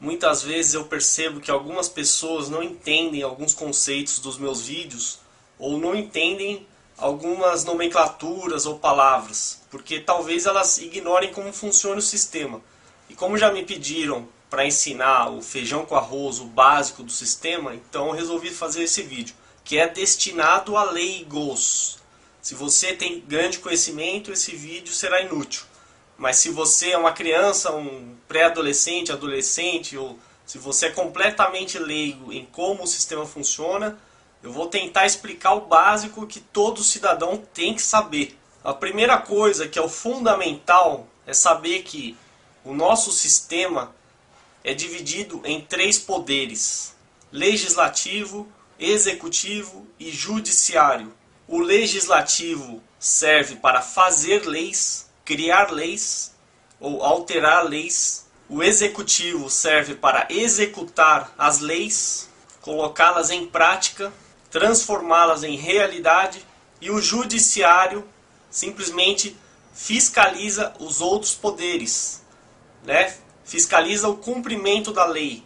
Muitas vezes eu percebo que algumas pessoas não entendem alguns conceitos dos meus vídeos ou não entendem algumas nomenclaturas ou palavras, porque talvez elas ignorem como funciona o sistema. E como já me pediram para ensinar o feijão com arroz, o básico do sistema, então eu resolvi fazer esse vídeo, que é destinado a leigos. Se você tem grande conhecimento, esse vídeo será inútil. Mas se você é uma criança, um pré-adolescente, adolescente, ou se você é completamente leigo em como o sistema funciona, eu vou tentar explicar o básico que todo cidadão tem que saber. A primeira coisa, que é o fundamental, é saber que o nosso sistema é dividido em 3 poderes: legislativo, executivo e judiciário. O legislativo serve para fazer leis, criar leis ou alterar leis. O executivo serve para executar as leis, colocá-las em prática, transformá-las em realidade. E o judiciário simplesmente fiscaliza os outros poderes, né? Fiscaliza o cumprimento da lei.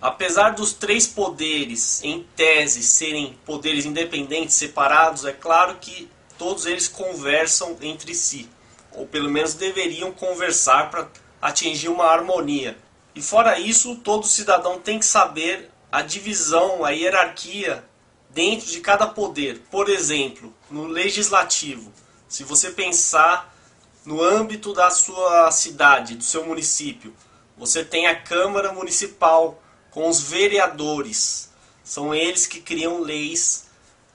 Apesar dos 3 poderes, em tese, serem poderes independentes, separados, é claro que todos eles conversam entre si, ou pelo menos deveriam conversar para atingir uma harmonia. E fora isso, todo cidadão tem que saber a divisão, a hierarquia dentro de cada poder. Por exemplo, no legislativo, se você pensar no âmbito da sua cidade, do seu município, você tem a Câmara Municipal com os vereadores. São eles que criam leis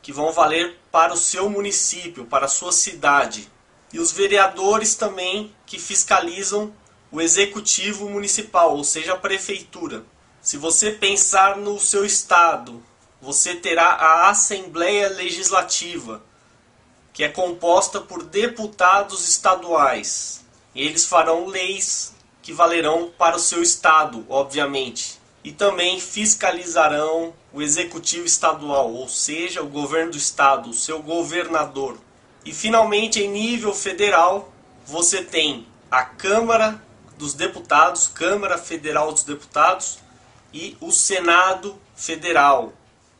que vão valer para o seu município, para a sua cidade. E os vereadores também que fiscalizam o executivo municipal, ou seja, a prefeitura. Se você pensar no seu estado, você terá a Assembleia Legislativa, que é composta por deputados estaduais. Eles farão leis que valerão para o seu estado, obviamente. E também fiscalizarão o executivo estadual, ou seja, o governo do estado, o seu governador. E finalmente, em nível federal, você tem a Câmara dos Deputados, Câmara Federal dos Deputados, e o Senado Federal.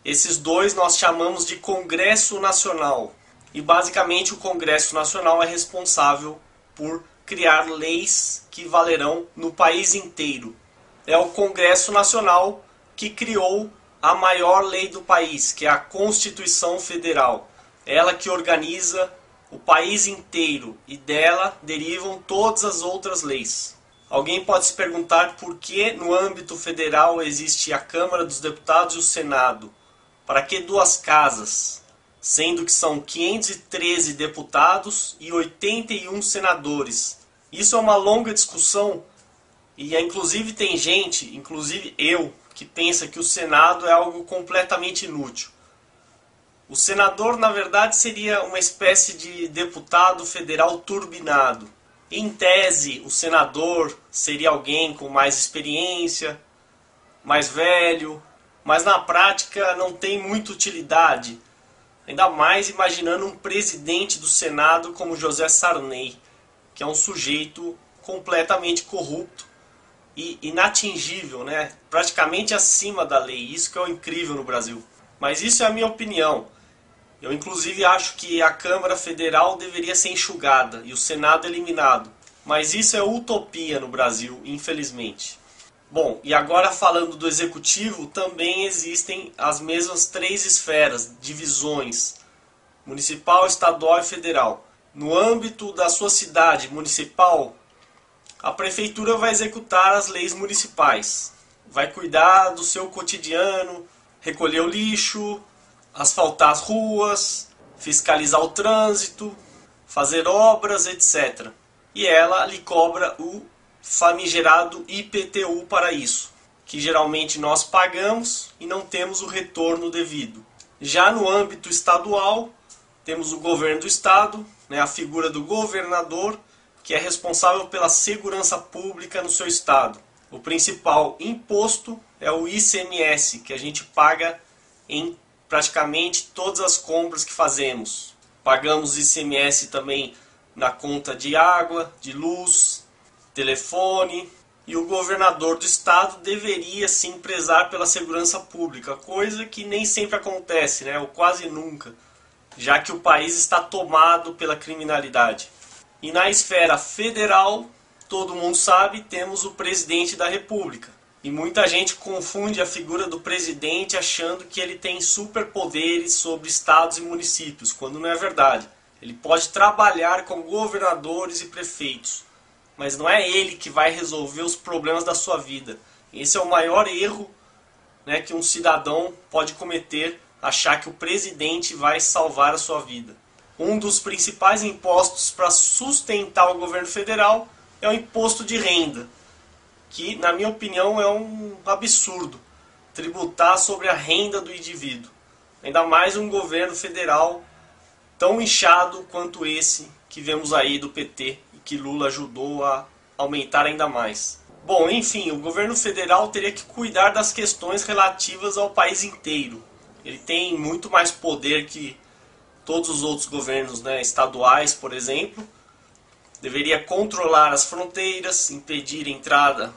Esses dois nós chamamos de Congresso Nacional. E basicamente o Congresso Nacional é responsável por criar leis que valerão no país inteiro. É o Congresso Nacional que criou a maior lei do país, que é a Constituição Federal. Ela que organiza o país inteiro e dela derivam todas as outras leis. Alguém pode se perguntar por que no âmbito federal existe a Câmara dos Deputados e o Senado. Para que 2 casas? Sendo que são 513 deputados e 81 senadores. Isso é uma longa discussão. E inclusive tem gente, inclusive eu, que pensa que o Senado é algo completamente inútil. O senador, na verdade, seria uma espécie de deputado federal turbinado. Em tese, o senador seria alguém com mais experiência, mais velho, mas na prática não tem muita utilidade. Ainda mais imaginando um presidente do Senado como José Sarney, que é um sujeito completamente corrupto e inatingível, né? Praticamente acima da lei. Isso que é o incrível no Brasil. Mas isso é a minha opinião. Eu inclusive acho que a Câmara Federal deveria ser enxugada e o Senado eliminado. Mas isso é utopia no Brasil, infelizmente. Bom, e agora falando do Executivo, também existem as mesmas 3 esferas, divisões: municipal, estadual e federal. No âmbito da sua cidade municipal, a prefeitura vai executar as leis municipais, vai cuidar do seu cotidiano, recolher o lixo, asfaltar as ruas, fiscalizar o trânsito, fazer obras, etc. E ela lhe cobra o famigerado IPTU para isso, que geralmente nós pagamos e não temos o retorno devido. Já no âmbito estadual, temos o governo do estado, né, a figura do governador, que é responsável pela segurança pública no seu estado. O principal imposto é o ICMS, que a gente paga em praticamente todas as compras que fazemos. Pagamos ICMS também na conta de água, de luz, telefone e o governador do estado deveria sim prezar pela segurança pública, coisa que nem sempre acontece, né? Ou quase nunca, já que o país está tomado pela criminalidade. E na esfera federal, todo mundo sabe, temos o presidente da República. E muita gente confunde a figura do presidente achando que ele tem superpoderes sobre estados e municípios, quando não é verdade. Ele pode trabalhar com governadores e prefeitos, mas não é ele que vai resolver os problemas da sua vida. Esse é o maior erro, né, que um cidadão pode cometer, achar que o presidente vai salvar a sua vida. Um dos principais impostos para sustentar o governo federal é o imposto de renda, que, na minha opinião, é um absurdo tributar sobre a renda do indivíduo. Ainda mais um governo federal tão inchado quanto esse que vemos aí do PT e que Lula ajudou a aumentar ainda mais. Bom, enfim, o governo federal teria que cuidar das questões relativas ao país inteiro. Ele tem muito mais poder que todos os outros governos, né, estaduais, por exemplo. Deveria controlar as fronteiras, impedir a entrada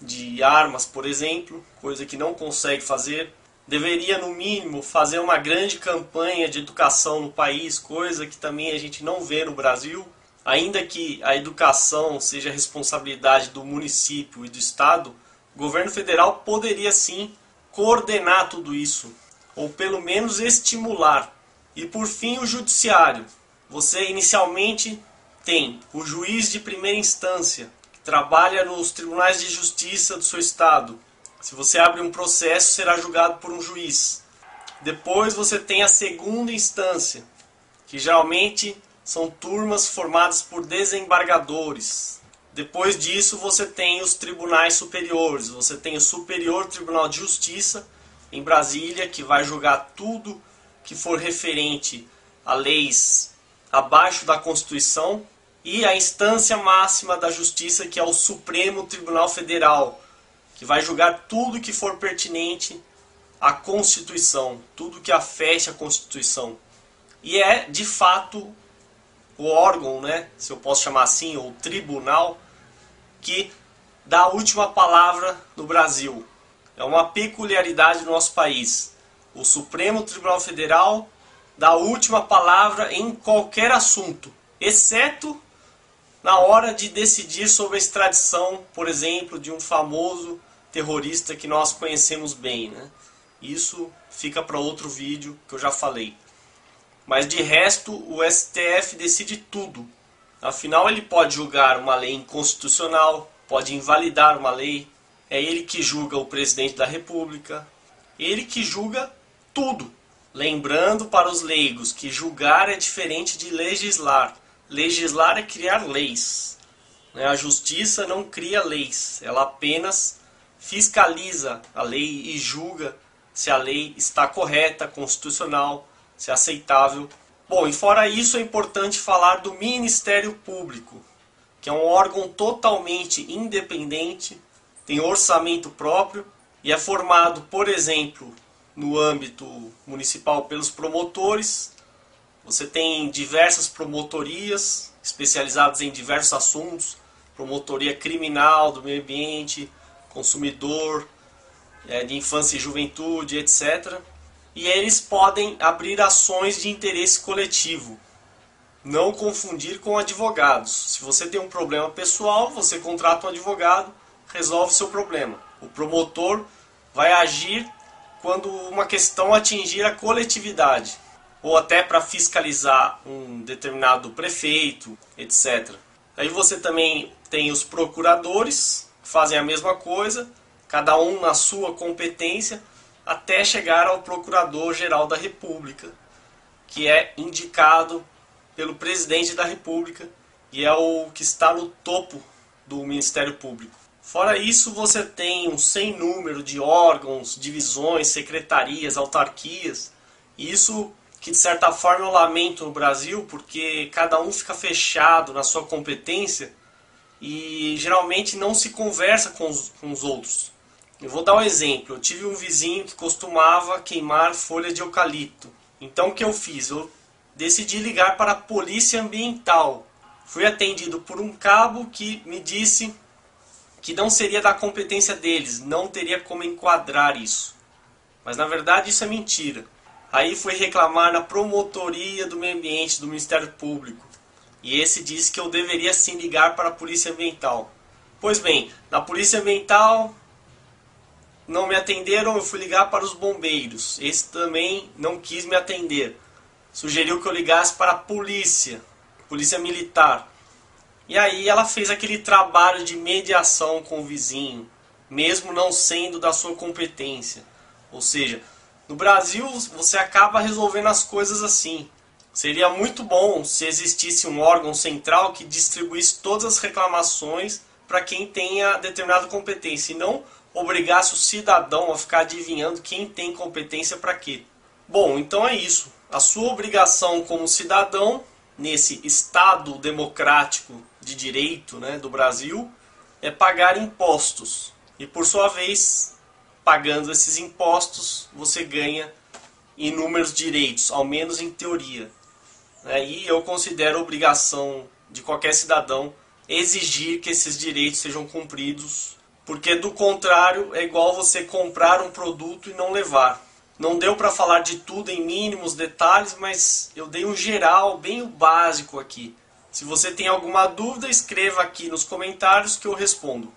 de armas, por exemplo, coisa que não consegue fazer. Deveria, no mínimo, fazer uma grande campanha de educação no país, coisa que também a gente não vê no Brasil. Ainda que a educação seja responsabilidade do município e do estado, o governo federal poderia sim coordenar tudo isso, ou pelo menos estimular. E por fim, o judiciário. Você inicialmente tem o juiz de primeira instância, que trabalha nos tribunais de justiça do seu estado. Se você abre um processo, será julgado por um juiz. Depois você tem a segunda instância, que geralmente são turmas formadas por desembargadores. Depois disso você tem os tribunais superiores. Você tem o Superior Tribunal de Justiça em Brasília, que vai julgar tudo que for referente a leis abaixo da Constituição. E a instância máxima da justiça, que é o Supremo Tribunal Federal, que vai julgar tudo que for pertinente à Constituição, tudo que afete a Constituição. E é, de fato, o órgão, né, se eu posso chamar assim, ou tribunal, que dá a última palavra no Brasil. É uma peculiaridade do nosso país. O Supremo Tribunal Federal dá a última palavra em qualquer assunto, exceto na hora de decidir sobre a extradição, por exemplo, de um famoso terrorista que nós conhecemos bem, né? Isso fica para outro vídeo que eu já falei. Mas de resto, o STF decide tudo. Afinal, ele pode julgar uma lei inconstitucional, pode invalidar uma lei. É ele que julga o presidente da República. Ele que julga tudo. Lembrando para os leigos que julgar é diferente de legislar. Legislar é criar leis. A justiça não cria leis, ela apenas fiscaliza a lei e julga se a lei está correta, constitucional, se é aceitável. Bom, e fora isso é importante falar do Ministério Público, que é um órgão totalmente independente, tem orçamento próprio e é formado, por exemplo, no âmbito municipal pelos promotores. Você tem diversas promotorias especializadas em diversos assuntos, promotoria criminal, do meio ambiente, consumidor, de infância e juventude, etc. E eles podem abrir ações de interesse coletivo. Não confundir com advogados. Se você tem um problema pessoal, você contrata um advogado, resolve seu problema. O promotor vai agir quando uma questão atingir a coletividade, ou até para fiscalizar um determinado prefeito, etc. Aí você também tem os procuradores, que fazem a mesma coisa, cada um na sua competência, até chegar ao Procurador-Geral da República, que é indicado pelo Presidente da República e é o que está no topo do Ministério Público. Fora isso, você tem um sem número de órgãos, divisões, secretarias, autarquias. Isso que de certa forma eu lamento no Brasil, porque cada um fica fechado na sua competência e geralmente não se conversa com os outros. Eu vou dar um exemplo. Eu tive um vizinho que costumava queimar folha de eucalipto. Então o que eu fiz? Eu decidi ligar para a polícia ambiental. Fui atendido por um cabo que me disse que não seria da competência deles, não teria como enquadrar isso. Mas na verdade isso é mentira. Aí fui reclamar na promotoria do meio ambiente do Ministério Público. E esse disse que eu deveria sim ligar para a Polícia Ambiental. Pois bem, na Polícia Ambiental não me atenderam, eu fui ligar para os bombeiros. Esse também não quis me atender. Sugeriu que eu ligasse para a polícia militar. E aí ela fez aquele trabalho de mediação com o vizinho, mesmo não sendo da sua competência. Ou seja, no Brasil você acaba resolvendo as coisas assim. Seria muito bom se existisse um órgão central que distribuísse todas as reclamações para quem tenha determinada competência e não obrigasse o cidadão a ficar adivinhando quem tem competência para quê. Bom, então é isso. A sua obrigação como cidadão, nesse Estado democrático de direito, né, do Brasil, é pagar impostos. E por sua vez, pagando esses impostos, você ganha inúmeros direitos, ao menos em teoria. E eu considero obrigação de qualquer cidadão exigir que esses direitos sejam cumpridos, porque do contrário é igual você comprar um produto e não levar. Não deu para falar de tudo em mínimos detalhes, mas eu dei um geral, bem o básico aqui. Se você tem alguma dúvida, escreva aqui nos comentários que eu respondo.